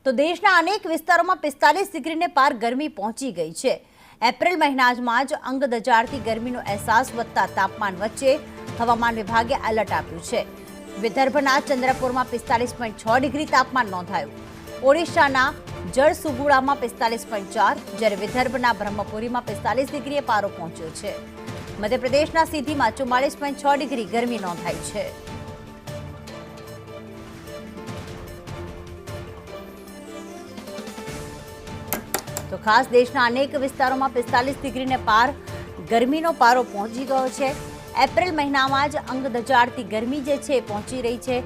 તો દેશના અનેક વિસ્તારોમાં 45 ડિગ્રીને પાર ગરમી પહોંચી ગઈ છે। એપ્રિલ મહિનામાં જ અંગ દજાડતી ગરમીનો અહેસાસ વધતા તાપમાન વચ્ચે હવામાન વિભાગે એલર્ટ આપ્યું છે। વિદર્ભના ચંદ્રપુરમાં 45.6 ડિગ્રી તાપમાન નોંધાયું। ઓડિશાના જળસુગુડામાં 45.4, જ્યારે વિદર્ભના બ્રહ્મપુરીમાં 45 ડિગ્રીએ પારો પહોંચ્યો છે। મધ્યપ્રદેશના સીધીમાં 44.6 ડિગ્રી ગરમી નોંધાઈ છે। તો ખાસ દેશના અનેક વિસ્તારોમાં 45 ડિગ્રીને પાર ગરમીનો પારો પહોંચી ગયો છે। એપ્રિલ મહિનામાં જ અંગ દજાડતી ગરમી જે છે પહોંચી રહી છે।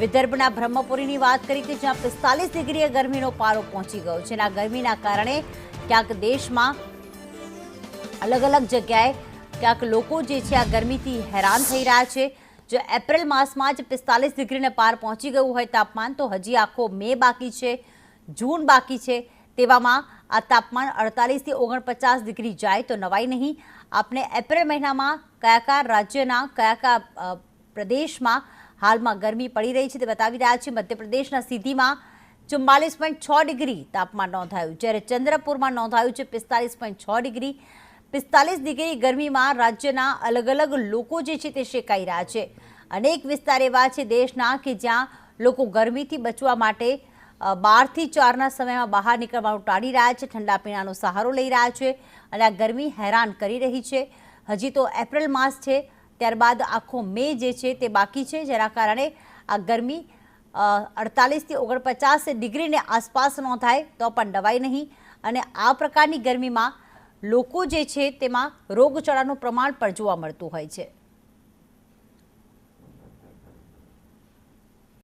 વિદર્ભના બ્રહ્મપુરીની વાત કરી કે જ્યાં 45 ડિગ્રીએ ગરમીનો પારો પહોંચી ગયો છે। આ ગરમીના કારણે ક્યાંક દેશમાં અલગ અલગ જગ્યાએ ક્યાંક લોકો જે છે આ ગરમીથી હેરાન થઈ રહ્યા છે। જો એપ્રિલ માસમાં જ 45 ડિગ્રીને પાર પહોંચી ગયું હોય તાપમાન, તો હજી આખો મે બાકી છે, જૂન બાકી છે। તેવામાં આ તાપમાન 48 થી 49 ડિગ્રી જાય તો નવાઈ નહીં। આપને એપ્રિલ મહિનામાં કયા રાજ્યના કયા પ્રદેશમાં હાલમાં ગરમી પડી રહી છે તે બતાવી રહ્યા છે। મધ્યપ્રદેશના સીધીમાં 44.6 ડિગ્રી તાપમાન નોંધાયું, જ્યારે ચંદ્રપુરમાં નોંધાયું છે 45.6 ડિગ્રી। 45 ડિગ્રી ગરમીમાં રાજ્યના અલગ અલગ લોકો જે છે તે શેકાઈ રહ્યા છે। અનેક વિસ્તાર એવા છે દેશના કે જ્યાં લોકો ગરમીથી બચવા માટે 12 થી 4ના સમયમાં બહાર નીકળવાનું ટાળી રહ્યા છે, ઠંડા પીણાનો સહારો લઈ રહ્યા છે અને આ ગરમી હેરાન કરી રહી છે। હજી તો એપ્રિલ માસ છે, ત્યારબાદ આખો મે જે છે તે બાકી છે, જેના કારણે આ ગરમી 48 થી 49 ડિગ્રીને આસપાસ નોંધાય તો પણ નવાઈ નહીં। અને આ પ્રકારની ગરમીમાં લોકો જે છે તેમાં રોગચાળાનું પ્રમાણ પણ જોવા મળતું હોય છે।